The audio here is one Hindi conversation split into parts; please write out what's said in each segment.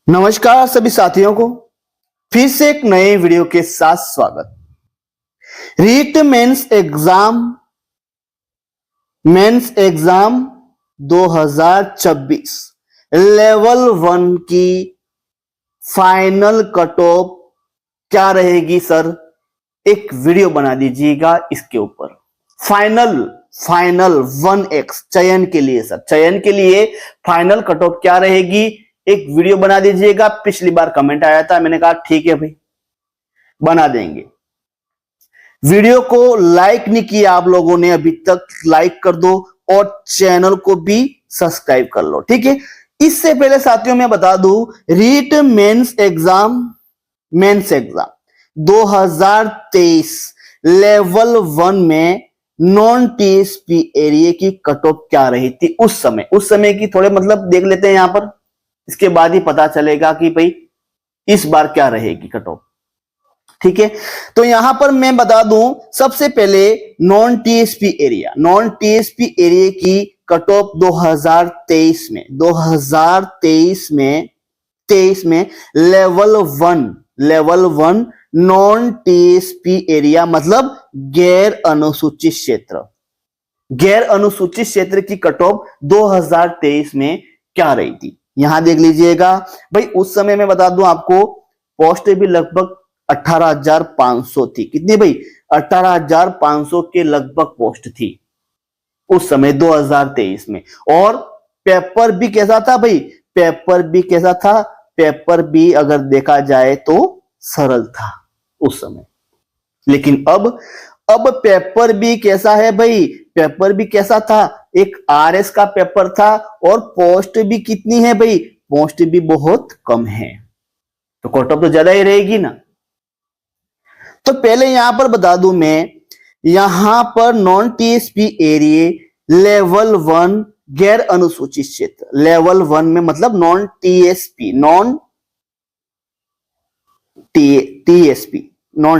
नमस्कार सभी साथियों को फिर से एक नए वीडियो के साथ स्वागत। रीट मेंस एग्जाम 2026 लेवल 1 की फाइनल कट ऑफ क्या रहेगी सर? एक वीडियो बना दीजिएगा इसके ऊपर। फाइनल 1x चयन के लिए सर, चयन के लिए फाइनल कट ऑफ क्या रहेगी, एक वीडियो बना दीजिएगा। पिछली बार कमेंट आया था, मैंने कहा ठीक है भाई बना देंगे। वीडियो को लाइक नहीं किया आप लोगों ने अभी तक, लाइक कर दो और चैनल को भी सब्सक्राइब कर लो, ठीक है। इससे पहले साथियों मैं बता दूं, रीट मेंस एग्जाम 2023 लेवल 1 में नॉन टीएसपी एरिया की कट ऑफ क्या रही थी उस समय की थोड़े मतलब देख लेते हैं यहां पर। इसके बाद ही पता चलेगा कि भाई इस बार क्या रहेगी कट ऑफ, ठीक है। तो यहां पर मैं बता दूं, सबसे पहले नॉन टीएसपी एरिया की कट ऑफ 2023 में लेवल 1 नॉन टीएसपी एरिया मतलब गैर अनुसूचित क्षेत्र की कट ऑफ 2023 में क्या रही थी यहां देख लीजिएगा भाई। उस समय मैं बता दूं आपको, पोस्ट भी लगभग 18,500 थी। कितनी भाई? 18,500 के लगभग पोस्ट थी उस समय 2023 में। और पेपर भी कैसा था भाई? पेपर भी अगर देखा जाए तो सरल था उस समय। लेकिन अब पेपर भी कैसा है भाई? पेपर भी कैसा था? एक आरएस का पेपर था और पोस्ट भी कितनी है भाई? पोस्ट भी बहुत कम है, तो कट ऑफ तो ज्यादा ही रहेगी ना। तो पहले यहां पर बता दूं मैं, यहां पर नॉन टीएसपी एरिया लेवल 1 गैर अनुसूचित क्षेत्र, लेवल 1 में मतलब नॉन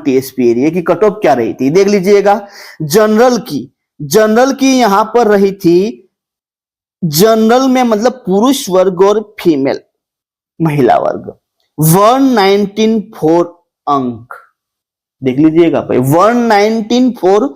टीएसपी एरिया की कट ऑफ क्या रही थी देख लीजिएगा। जनरल की यहां पर रही थी, जनरल में मतलब पुरुष वर्ग और फीमेल महिला वर्ग 194 अंक देख लीजिएगा भाई। 194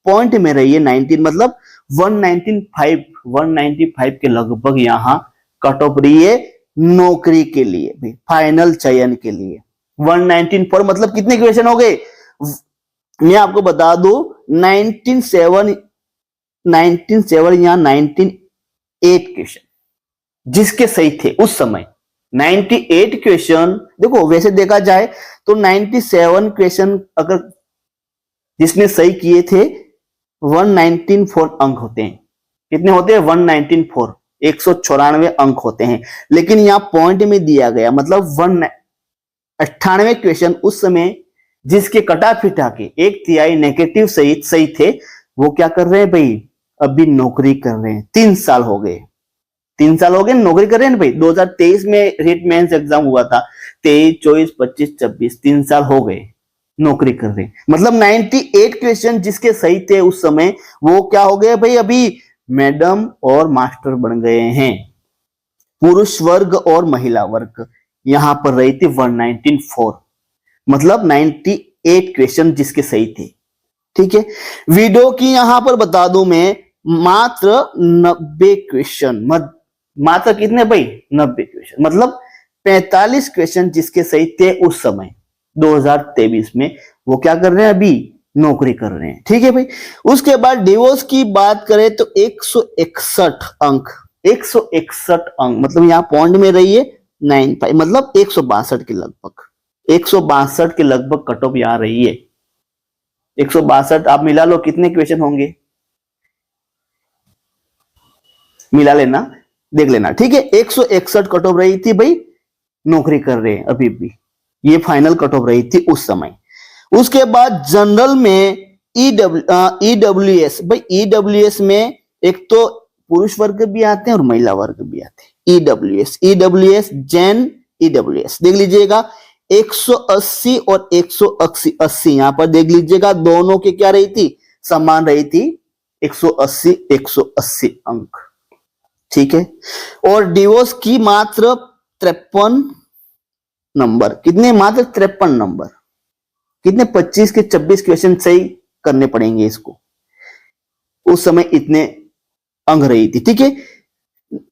पॉइंट में रही है। 19 मतलब 195 के लगभग यहां कट ऑफ रही है नौकरी के लिए भी, फाइनल चयन के लिए। 194 मतलब कितने क्वेश्चन हो गए? मैं आपको बता दूं 19.7 या 19.8 क्वेश्चन जिसके सही थे उस समय। 98 क्वेश्चन, देखो वैसे देखा जाए तो 97 क्वेश्चन अगर जिसने सही किए थे 194 अंक होते हैं। कितने होते हैं? 194, 194 अंक होते हैं। लेकिन यहां पॉइंट में दिया गया मतलब 98 क्वेश्चन उस समय जिसके कटा फिटा के 1/3 नेगेटिव सही थे, वो क्या कर रहे हैं भाई? अभी नौकरी कर रहे हैं। 3 साल हो गए नौकरी कर रहे हैं भाई। 2023 में रीट मेंस एग्जाम हुआ था, 23, 24, 25, 26 3 साल हो गए नौकरी कर रहे हैं। मतलब 98 क्वेश्चन जिसके सही थे उस समय, वो क्या हो गए भाई? अभी मैडम और मास्टर बन गए हैं। पुरुष वर्ग और महिला वर्ग यहां पर रही थी 194, मतलब 98 क्वेश्चन जिसके सही थे, ठीक है। वीडियो की यहां पर बता दूं मैं, मात्र 90 क्वेश्चन, मात्र कितने भाई? 90 क्वेश्चन मतलब 45 क्वेश्चन जिसके सही थे उस समय 2023 में, वो क्या कर रहे हैं? अभी नौकरी कर रहे हैं, ठीक है भाई। उसके बाद डिवोर्स की बात करें तो 161 अंक मतलब यहां पॉइंट में रही है 95 मतलब 162 के लगभग कट ऑफ यहां रही है। 162 आप मिला लो, कितने क्वेश्चन होंगे मिला लेना, देख लेना, ठीक है। 161 कट ऑफ रही थी भाई, नौकरी कर रहे हैं अभी भी, ये फाइनल कट ऑफ रही थी उस समय। उसके बाद जनरल में ईडब्ल्यूएस भाई, ईडब्ल्यूएस में एक तो पुरुष वर्ग भी आते हैं और महिला वर्ग भी आते हैं। ईडब्ल्यूएस जैन ईडब्ल्यूएस देख लीजिएगा, 180 और 180 यहां पर देख लीजिएगा, दोनों की क्या रही थी? समान रही थी, 180 अंक। ठीक है। और डिवोर्स की मात्र 53 नंबर, कितने? मात्र 53 नंबर। कितने? 25 के 26 क्वेश्चन सही करने पड़ेंगे इसको। उस समय इतने अंक रही थी, ठीक है।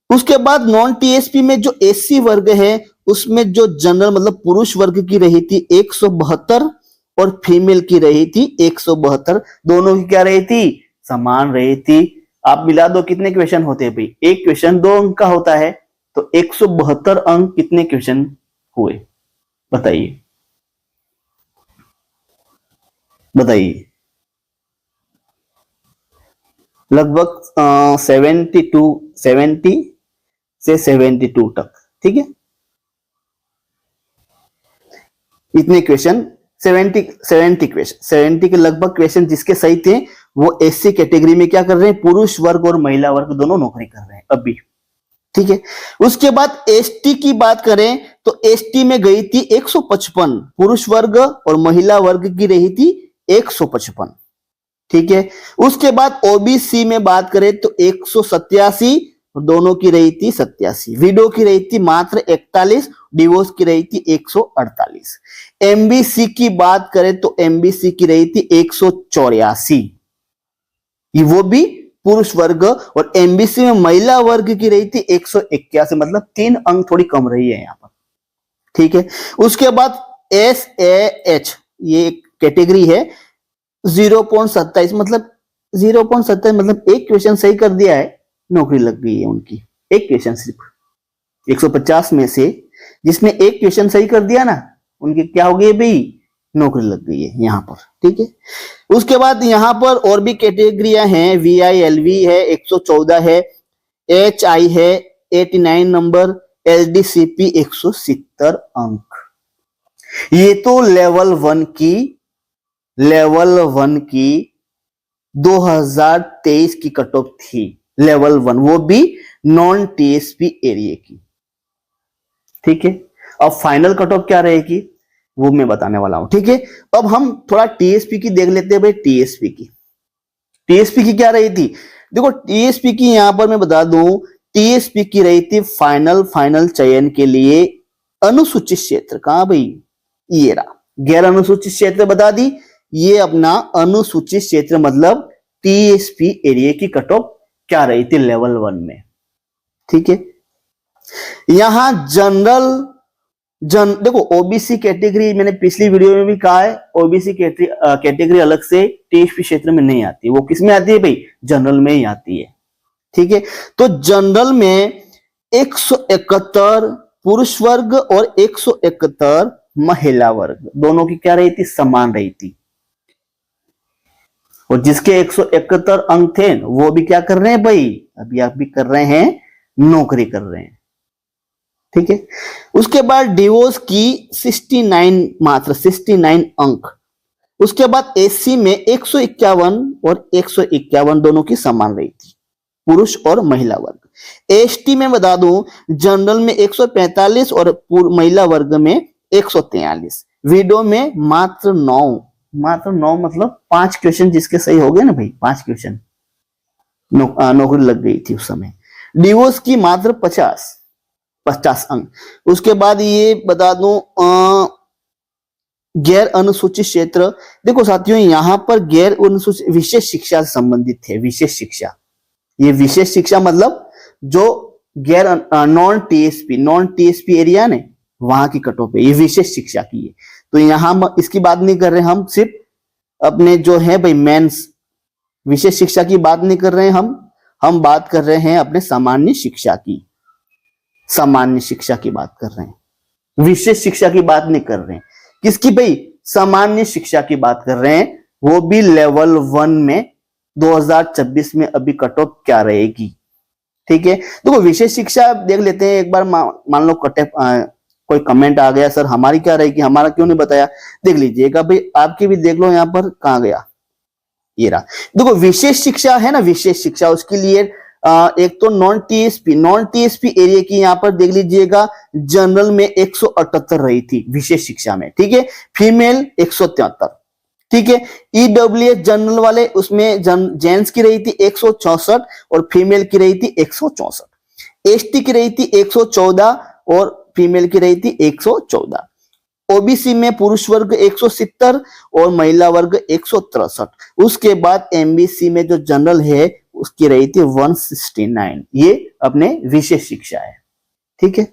उसके बाद नॉन टीएसपी में जो एससी वर्ग है उसमें जो जनरल मतलब पुरुष वर्ग की रही थी 172 और फीमेल की रही थी 172। दोनों की क्या रही थी? समान रही थी। आप मिला दो, कितने क्वेश्चन होते हैं भाई? एक क्वेश्चन 2 अंक का होता है, तो 172 अंक कितने क्वेश्चन हुए? बताइए बताइए। लगभग 70 से 72 तक, ठीक है। इतने क्वेश्चन 70 क्वेश्चन, 70 के लगभग क्वेश्चन जिसके सही थे वो एससी कैटेगरी में क्या कर रहे हैं? पुरुष वर्ग और महिला वर्ग दोनों नौकरी कर रहे हैं अभी, ठीक है। उसके बाद एसटी की बात करें तो एसटी में गई थी 155, पुरुष वर्ग और महिला वर्ग की रही थी 155, ठीक है। उसके बाद ओबीसी में बात करें तो 187, दोनों की रही थी 87। विडो की रही थी मात्र 41, डिवोर्स की रही थी 148। एमबीसी की बात करें तो एमबीसी की रही थी 184, वो भी पुरुष वर्ग, और एमबीसी में महिला वर्ग की रही थी 181, मतलब 3 अंक थोड़ी कम रही है यहां पर, ठीक है। उसके बाद एस एच ये कैटेगरी है 0.27, मतलब 0.27 मतलब एक क्वेश्चन सही कर दिया है, नौकरी लग गई है उनकी। एक क्वेश्चन सिर्फ 150 में से जिसने एक क्वेश्चन सही कर दिया ना, उनकी क्या हो गई भाई? नौकरी लग गई है यहां पर, ठीक है। उसके बाद यहां पर और भी कैटेगरियां हैं, VILV है 114 है, HI है 89 नंबर, LDCP 170 अंक। ये तो लेवल 1 की 2023 की कट ऑफ थी, लेवल 1, वो भी नॉन टीएसपी एरिया की, ठीक है। अब फाइनल कट ऑफ क्या रहेगी वो मैं बताने वाला हूं, ठीक है। अब हम थोड़ा टीएसपी की देख लेते हैं भाई। टीएसपी की क्या रही थी? देखो टीएसपी की यहां पर मैं बता दूं, टीएसपी की रही थी फाइनल चयन के लिए अनुसूचित क्षेत्र। कहां भाई? ये रहा, गैर अनुसूचित क्षेत्र बता दी, ये अपना अनुसूचित क्षेत्र मतलब टीएसपी एरिया की कट ऑफ क्या रही थी लेवल 1 में, ठीक है। यहां देखो ओबीसी कैटेगरी मैंने पिछली वीडियो में भी कहा है, ओबीसी कैटेगरी अलग से टीएसपी क्षेत्र में नहीं आती, वो किस में आती है भाई? जनरल में ही आती है, ठीक है। तो जनरल में 171 पुरुष वर्ग और 171 महिला वर्ग, दोनों की क्या रही थी? समान रही थी। और जिसके 171 अंक थे वो भी क्या कर रहे हैं भाई? अभी आप भी कर रहे हैं, नौकरी कर रहे हैं, ठीक है। उसके बाद डिवोर्स की 69, मात्र 69 अंक। उसके बाद एससी में 151 और 151 दोनों की समान रही थी, पुरुष और महिला वर्ग। एसटी में बता दूं, जनरल में 145 और महिला वर्ग में 143। विडो में मात्र 9 मतलब 5 क्वेश्चन जिसके सही हो गए ना भाई, 5 क्वेश्चन नौकरी लग गई थी उस समय। डिवोर्स की मात्र 50 अंक। उसके बाद ये बता दूं गैर अनुसूचित क्षेत्र, देखो साथियों यहां पर गैर अनुसूचित विशेष शिक्षा से संबंधित है। विशेष शिक्षा, ये विशेष शिक्षा मतलब जो गैर नॉन टीएसपी एरिया ने वहां की कट ऑफ है, ये विशेष शिक्षा की है। तो यहां हम इसकी बात नहीं कर रहे, हम सिर्फ अपने जो है भाई मेंस विशेष शिक्षा की बात नहीं कर रहे हैं, हम बात कर रहे हैं अपने सामान्य शिक्षा की बात कर रहे हैं, विशेष शिक्षा की बात नहीं कर रहे हैं। किसकी भाई? सामान्य शिक्षा की बात कर रहे हैं, वो भी लेवल 1 में 2026 में अभी कट ऑफ क्या रहेगी, ठीक है। देखो विशेष शिक्षा देख लेते हैं एक बार। मान लो कोई कमेंट आ गया, सर हमारी क्या रहेगी, हमारा क्यों नहीं बताया? देख लीजिएगा भाई, आपकी भी देख लो, यहां पर कहां गया, ये रहा। देखो विशेष शिक्षा है ना, विशेष शिक्षा, उसके लिए एक तो नॉन टीएसपी एरिया की यहां पर देख लीजिएगा, जनरल में 178 रही थी विशेष शिक्षा में, ठीक है। फीमेल 173, ठीक है। ईडब्ल्यूएस जनरल वाले उसमें जेंट्स की रही थी 164 और फीमेल की रही थी 164। एसटी की रही थी 114 और फीमेल की रही थी 114। ओबीसी में पुरुष वर्ग 170 और महिला वर्ग 163। उसके बाद एमबीसी में जो जनरल है उसकी रही थी 169। ये अपने विशेष शिक्षा है, ठीक है।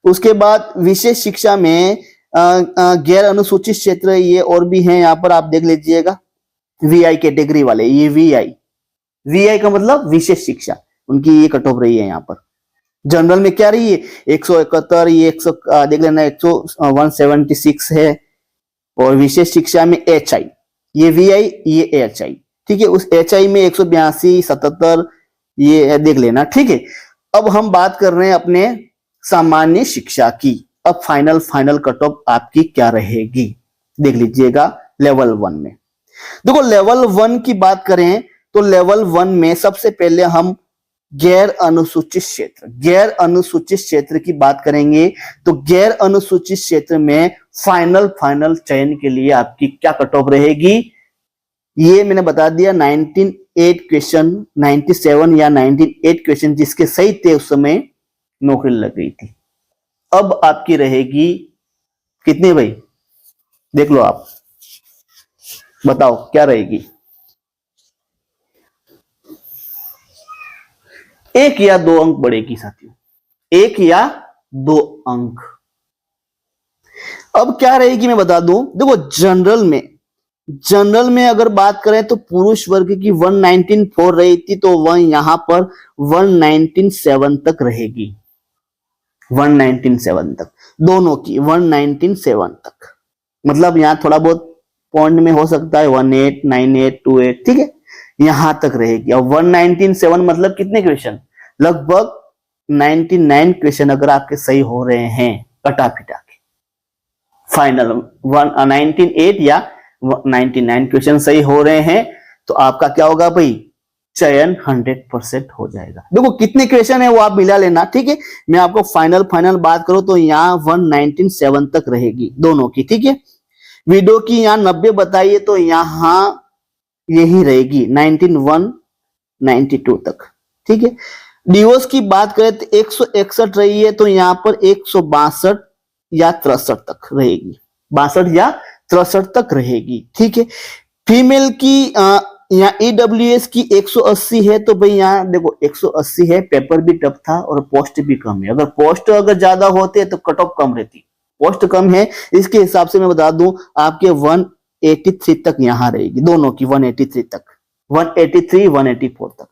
उसके बाद विशेष शिक्षा में गैर अनुसूचित क्षेत्र ये और भी हैं, यहाँ पर आप देख लीजिएगा। वीआई कैटेगरी वाले, ये वीआई का मतलब विशेष शिक्षा, उनकी ये कट ऑफ रही है यहाँ पर। जनरल में क्या रही है 171, ये 100 देख लेना 176 है। और विशेष शिक्षा में एचआई, ये वीआई ये एचआई, ठीक है। उस एचआई में 182, 77 ये देख लेना, ठीक है। अब हम बात कर रहे हैं अपने सामान्य शिक्षा की। अब फाइनल कट ऑफ आपकी क्या रहेगी देख लीजिएगा लेवल 1 में। देखो लेवल 1 की बात करें तो लेवल 1 में सबसे पहले हम गैर अनुसूचित क्षेत्र की बात करेंगे। तो गैर अनुसूचित क्षेत्र में फाइनल चयन के लिए आपकी क्या कट ऑफ रहेगी, ये मैंने बता दिया। 98 क्वेश्चन, 97 या 98 क्वेश्चन जिसके सही थे उस समय नौकरी लग गई थी। अब आपकी रहेगी कितने भाई, देख लो आप, बताओ क्या रहेगी। 1 या 2 अंक बढ़ेगी साथियों, 1 या 2 अंक। अब क्या रहेगी मैं बता दूं। देखो जनरल में अगर बात करें तो पुरुष वर्ग की 119.4 रही थी, तो वह यहां पर 119.7 तक रहेगी। 119.7 तक दोनों की, 119.7 तक। मतलब यहां थोड़ा बहुत पॉइंट में हो सकता है 18, 98, 28, ठीक है, यहां तक रहेगी। और 119.7 मतलब कितने क्वेश्चन, लगभग 99 क्वेश्चन अगर आपके सही हो रहे हैं कटा पिटा के, फाइनल 198 या 99 क्वेश्चन सही हो रहे हैं तो आपका क्या होगा भाई, चयन 100% हो जाएगा। देखो कितने क्वेश्चन है वो आप मिला लेना, ठीक है। मैं आपको फाइनल बात करूं तो यहाँ 197 तक रहेगी दोनों की, ठीक है। वीडियो की यहाँ 90 बताइए तो यहाँ यही रहेगी 192 तक, ठीक है। डिवोर्स की बात करें तो 161 रही है, तो यहाँ पर 162 या 63 तक रहेगी, 62 या 63 तक रहेगी, ठीक है। फीमेल की यहाँ ईडब्ल्यूएस की 180 है, तो भाई यहाँ देखो 180 है, पेपर भी टफ था और पोस्ट भी कम है। अगर पोस्ट अगर ज्यादा होते तो कट ऑफ कम रहती, पोस्ट कम है, इसके हिसाब से मैं बता दूं आपके 183 तक यहाँ रहेगी, दोनों की 183 तक, 183, 184 तक,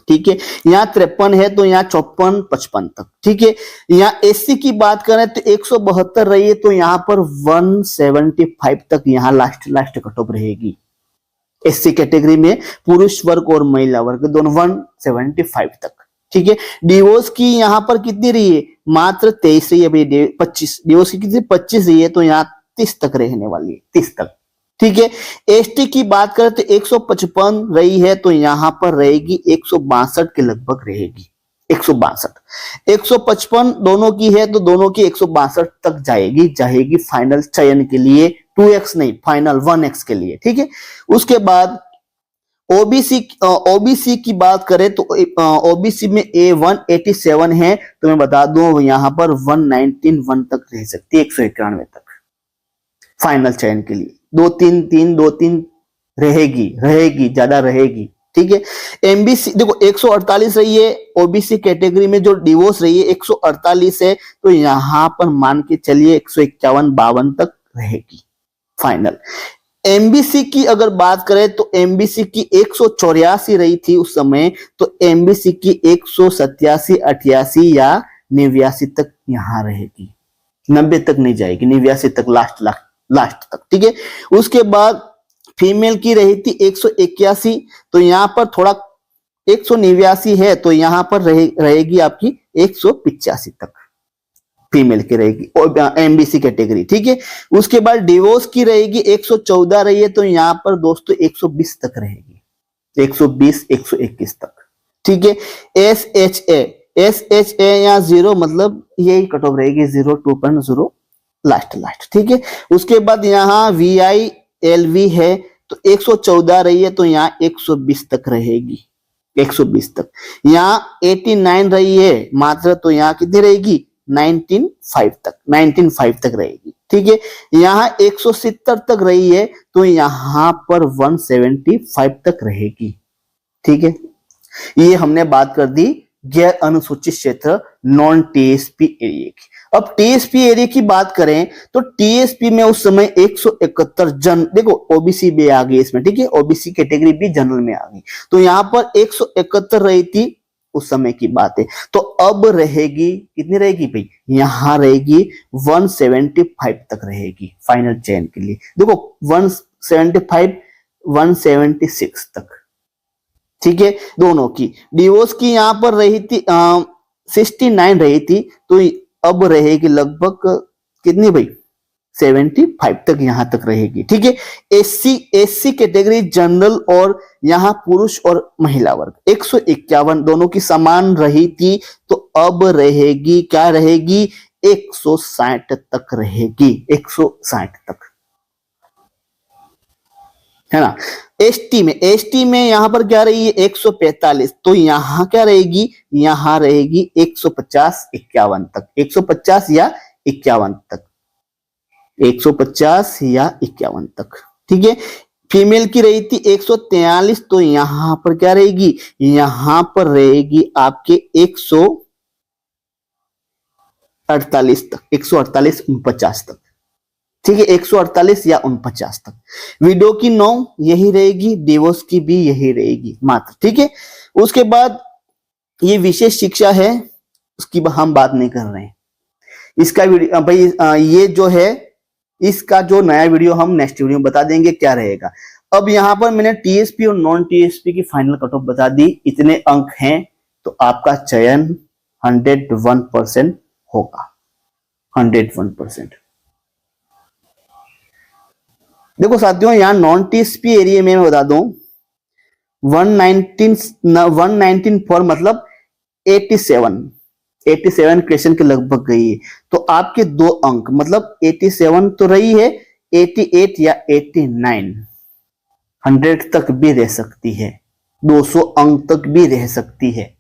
ठीक है। यहाँ 53 है तो यहाँ 54, 55 तक, ठीक है। यहाँ एससी की बात करें तो 172 रही है, तो यहाँ पर 175 तक यहाँ लास्ट कट ऑफ रहेगी। एससी कैटेगरी में पुरुष वर्ग और महिला वर्ग दोनों 175 तक, ठीक है। डिवोर्स की यहाँ पर कितनी रही है, मात्र 23 रही है भाई, 25 डिवोर्स की कितनी 25 रही है, तो यहाँ 30 तक रहने वाली है, 30 तक, ठीक है। एसटी की बात करें तो 155 रही है, तो यहाँ पर रहेगी 162 के लगभग रहेगी, 155 दोनों की है, तो दोनों की 162 तक जाएगी फाइनल चयन के लिए, 2x नहीं फाइनल 1x के लिए, ठीक है। उसके बाद ओबीसी की बात करें तो ओबीसी में A187 है, तो मैं बता दूं यहाँ पर 191 तक रह सकती है, 191 तक फाइनल चयन के लिए। 2-3 रहेगी ज्यादा रहेगी, ठीक है। एमबीसी देखो 148 रही है, ओबीसी कैटेगरी में जो डिवोर्स रही है 148 है, तो यहां पर मान के चलिए 151-52 तक रहेगी फाइनल। एमबीसी की अगर बात करें तो एमबीसी की 184 रही थी उस समय, तो एमबीसी की 187, 88 या 89 तक यहां रहेगी, 90 तक नहीं जाएगी, 89 तक लास्ट तक, ठीक है। उसके बाद फीमेल की रही थी 181, तो यहां पर थोड़ा 189 है, तो यहां पर रहेगी आपकी 185 तक फीमेल की रहेगी एमबीसी कैटेगरी, ठीक है। उसके बाद डिवोर्स की रहेगी 114 रही है, तो यहां पर दोस्तों 120 तक रहेगी, 120, 121 तक, ठीक है। एसएचए या 0 मतलब यही कट ऑफ रहेगी, 0, 2.0 लास्ट, ठीक है। उसके बाद यहाँ VILV है, तो 114 रही है, तो यहाँ 120 तक रहेगी, 120 तक। यहाँ 89 रही है मात्रा, तो यहाँ कितनी रहेगी 195 तक, 195 तक रहेगी। ठीक है, यहाँ 170 तक रही है तो यहाँ पर 175 तक रहेगी। ठीक है, ये हमने बात कर दी गैर अनुसूचित क्षेत्र नॉन टीएसपी एरिया की। अब टीएसपी एरिया की बात करें तो टीएसपी में उस समय 171 जन, देखो ओबीसी भी आ गई इसमें। ठीक है, ओबीसी कैटेगरी भी जनरल में आ गई, तो यहाँ पर 171 रही थी उस समय की बात है। तो अब रहेगी कितनी रहेगी भाई, यहां रहेगी 175 तक रहेगी फाइनल चयन के लिए। देखो 175 176 तक। ठीक है, दोनों की। डिवोर्स की यहां पर रही थी 69 रही थी, तो अब रहेगी लगभग कितनी भाई 75 तक यहां तक रहेगी। ठीक है, एससी कैटेगरी जनरल और यहां पुरुष और महिला वर्ग 151 दोनों की समान रही थी, तो अब रहेगी क्या रहेगी 160 तक रहेगी, 160 तक, है ना। एसटी में यहां पर क्या रही है 145, तो यहां क्या रहेगी, यहां रहेगी 150 51 तक, 150 या 51 तक, 150 या 51 तक। ठीक है, फीमेल की रही थी 143, तो यहां पर क्या रहेगी, यहां पर रहेगी आपके 148 तक, 148 49 तक। ठीक है, 148 या 49 तक। विडो की 9 यही रहेगी, डिवोर्स की भी यही रहेगी मात्र। ठीक है, उसके बाद ये विशेष शिक्षा है, उसकी हम बात नहीं कर रहे हैं। इसका वीडियो भाई ये जो है इसका जो नया वीडियो हम नेक्स्ट वीडियो में बता देंगे क्या रहेगा। अब यहां पर मैंने टीएसपी और नॉन टीएसपी की फाइनल कट ऑफ बता दी, इतने अंक हैं, तो आपका चयन 101% होगा, 101%। देखो साथियों, यहां नॉन टीएसपी एरिया में मैं बता दूं 119 फॉर मतलब 87 क्वेश्चन के लगभग गई है, तो आपके 2 अंक मतलब 87 तो रही है, 88 या 89 100 तक भी रह सकती है, 200 अंक तक भी रह सकती है,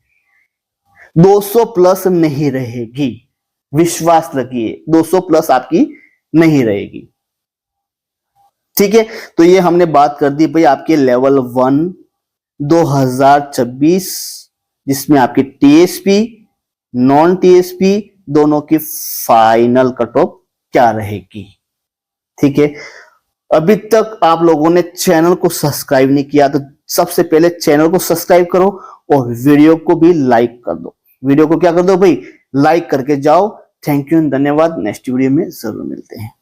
200 प्लस नहीं रहेगी, विश्वास रखिए 200 प्लस आपकी नहीं रहेगी। ठीक है, तो ये हमने बात कर दी भाई आपके लेवल 1 2026, जिसमें आपकी टीएसपी नॉन टीएसपी दोनों की फाइनल कट ऑफ क्या रहेगी। ठीक है, अभी तक आप लोगों ने चैनल को सब्सक्राइब नहीं किया तो सबसे पहले चैनल को सब्सक्राइब करो और वीडियो को भी लाइक कर दो। वीडियो को क्या कर दो भाई, लाइक करके जाओ। थैंक यू, धन्यवाद। नेक्स्ट वीडियो में जरूर मिलते हैं।